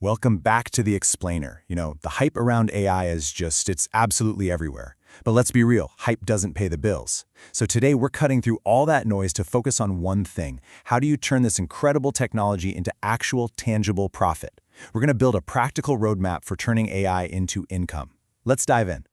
Welcome back to The Explainer. The hype around AI it's absolutely everywhere. But let's be real, hype doesn't pay the bills. So today we're cutting through all that noise to focus on one thing. How do you turn this incredible technology into actual, tangible profit? We're going to build a practical roadmap for turning AI into income. Let's dive in.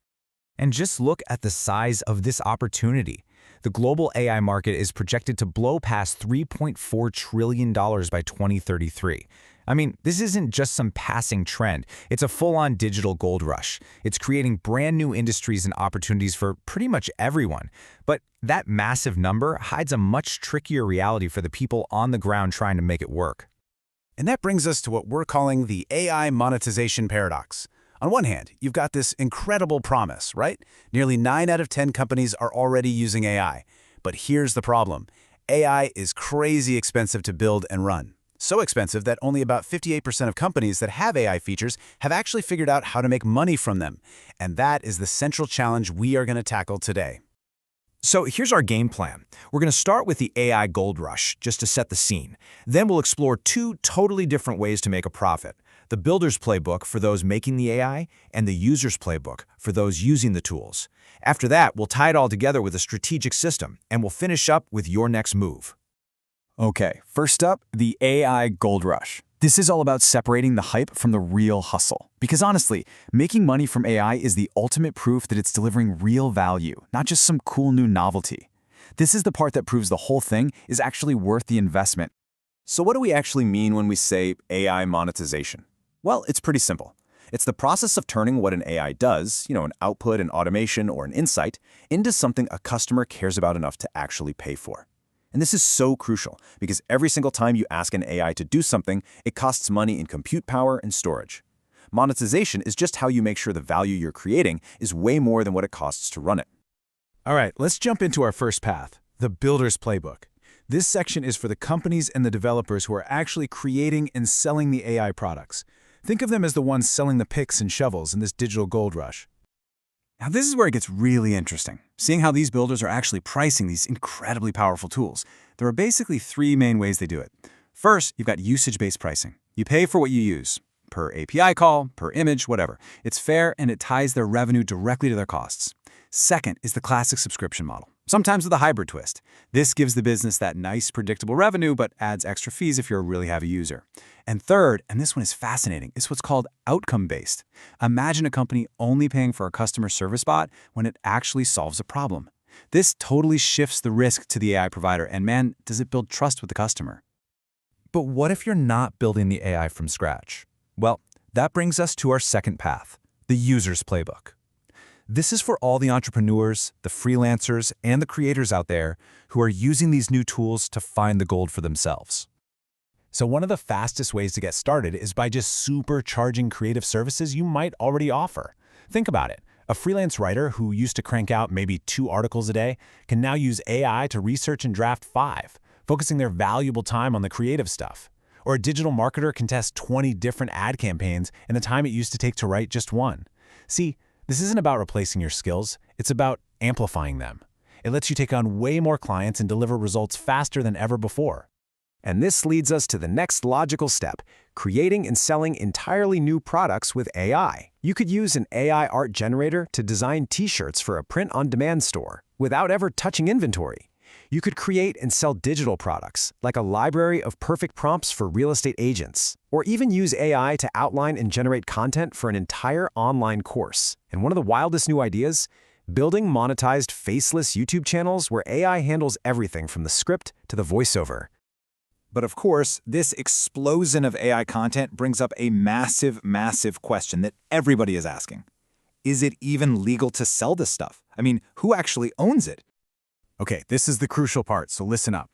And just look at the size of this opportunity. The global AI market is projected to blow past $3.4 trillion by 2033. I mean, this isn't just some passing trend. It's a full-on digital gold rush. It's creating brand new industries and opportunities for pretty much everyone. But that massive number hides a much trickier reality for the people on the ground trying to make it work. And that brings us to what we're calling the AI monetization paradox. On one hand, you've got this incredible promise, right? Nearly 9 out of 10 companies are already using AI. But here's the problem. AI is crazy expensive to build and run. So expensive that only about 58% of companies that have AI features have actually figured out how to make money from them. And that is the central challenge we are going to tackle today. So here's our game plan. We're going to start with the AI gold rush, just to set the scene. Then we'll explore 2 totally different ways to make a profit. The builder's playbook for those making the AI, and the user's playbook for those using the tools. After that, we'll tie it all together with a strategic system, and we'll finish up with your next move. Okay, first up, the AI gold rush. This is all about separating the hype from the real hustle. Because honestly, making money from AI is the ultimate proof that it's delivering real value, not just some cool new novelty. This is the part that proves the whole thing is actually worth the investment. So what do we actually mean when we say AI monetization? Well, it's pretty simple. It's the process of turning what an AI does, an output, an automation, or an insight, into something a customer cares about enough to actually pay for. And this is so crucial because every single time you ask an AI to do something, it costs money in compute power and storage. Monetization is just how you make sure the value you're creating is way more than what it costs to run it. All right, let's jump into our first path, the builder's playbook. This section is for the companies and the developers who are actually creating and selling the AI products. Think of them as the ones selling the picks and shovels in this digital gold rush. Now this is where it gets really interesting, seeing how these builders are actually pricing these incredibly powerful tools. There are basically 3 main ways they do it. First, you've got usage-based pricing. You pay for what you use, per API call, per image, whatever. It's fair and it ties their revenue directly to their costs. Second is the classic subscription model, sometimes with a hybrid twist. This gives the business that nice, predictable revenue, but adds extra fees if you're a really heavy user. And third, and this one is fascinating, is what's called outcome-based. Imagine a company only paying for a customer service bot when it actually solves a problem. This totally shifts the risk to the AI provider, and man, does it build trust with the customer. But what if you're not building the AI from scratch? Well, that brings us to our second path, the user's playbook. This is for all the entrepreneurs, the freelancers, and the creators out there who are using these new tools to find the gold for themselves. So one of the fastest ways to get started is by just supercharging creative services you might already offer. Think about it. A freelance writer who used to crank out maybe 2 articles a day can now use AI to research and draft 5, focusing their valuable time on the creative stuff. Or a digital marketer can test 20 different ad campaigns in the time it used to take to write just 1. See, this isn't about replacing your skills, it's about amplifying them. It lets you take on way more clients and deliver results faster than ever before. And this leads us to the next logical step, creating and selling entirely new products with AI. You could use an AI art generator to design t-shirts for a print-on-demand store without ever touching inventory. You could create and sell digital products, like a library of perfect prompts for real estate agents, or even use AI to outline and generate content for an entire online course. And one of the wildest new ideas? Building monetized faceless YouTube channels where AI handles everything from the script to the voiceover. But of course, this explosion of AI content brings up a massive, massive question that everybody is asking. Is it even legal to sell this stuff? I mean, who actually owns it? Okay, this is the crucial part, so listen up.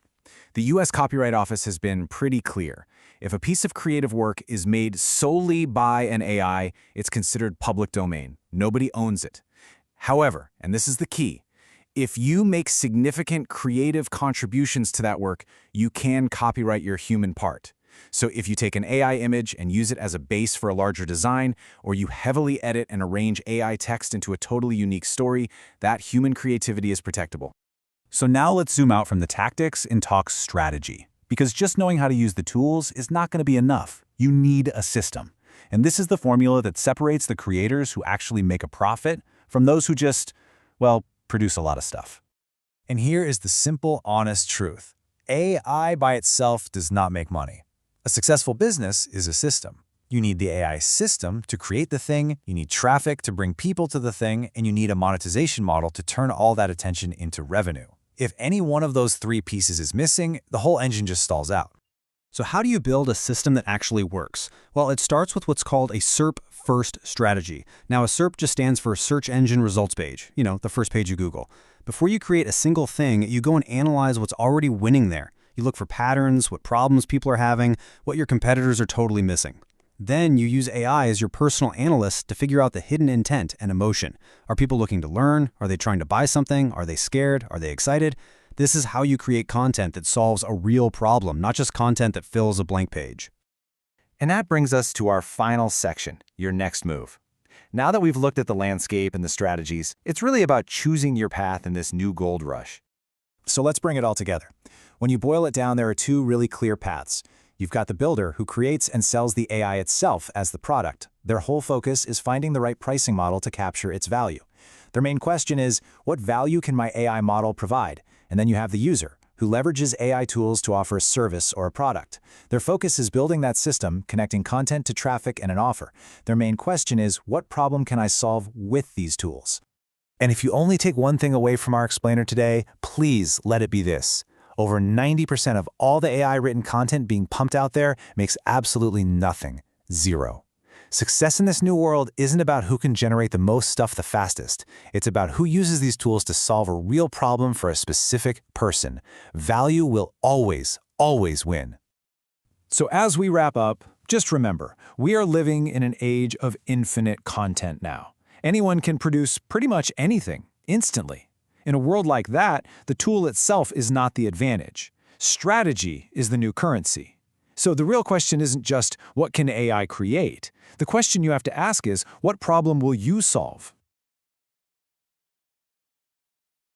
The US Copyright Office has been pretty clear. If a piece of creative work is made solely by an AI, it's considered public domain. Nobody owns it. However, and this is the key, if you make significant creative contributions to that work, you can copyright your human part. So if you take an AI image and use it as a base for a larger design, or you heavily edit and arrange AI text into a totally unique story, that human creativity is protectable. So now let's zoom out from the tactics and talk strategy. Because just knowing how to use the tools is not going to be enough. You need a system. And this is the formula that separates the creators who actually make a profit from those who just, well, produce a lot of stuff. And here is the simple, honest truth. AI by itself does not make money. A successful business is a system. You need the AI system to create the thing, you need traffic to bring people to the thing, and you need a monetization model to turn all that attention into revenue. If any one of those three pieces is missing, the whole engine just stalls out. So how do you build a system that actually works? Well, it starts with what's called a SERP-first strategy. Now, a SERP just stands for Search Engine Results Page, the first page you Google. Before you create a single thing, you go and analyze what's already winning there. You look for patterns, what problems people are having, what your competitors are totally missing. Then you use AI as your personal analyst to figure out the hidden intent and emotion. Are people looking to learn? Are they trying to buy something? Are they scared? Are they excited? This is how you create content that solves a real problem, not just content that fills a blank page. And that brings us to our final section, your next move. Now that we've looked at the landscape and the strategies, it's really about choosing your path in this new gold rush. So let's bring it all together. When you boil it down, there are two really clear paths. You've got the builder who creates and sells the AI itself as the product. Their whole focus is finding the right pricing model to capture its value. Their main question is, what value can my AI model provide? And then you have the user, who leverages AI tools to offer a service or a product. Their focus is building that system, connecting content to traffic and an offer. Their main question is, what problem can I solve with these tools? And if you only take one thing away from our explainer today, please let it be this. Over 90% of all the AI-written content being pumped out there makes absolutely nothing. Zero. Success in this new world isn't about who can generate the most stuff the fastest. It's about who uses these tools to solve a real problem for a specific person. Value will always, always win. So as we wrap up, just remember, we are living in an age of infinite content now. Anyone can produce pretty much anything, instantly. In a world like that, the tool itself is not the advantage. Strategy is the new currency. So the real question isn't just, what can AI create? The question you have to ask is, what problem will you solve?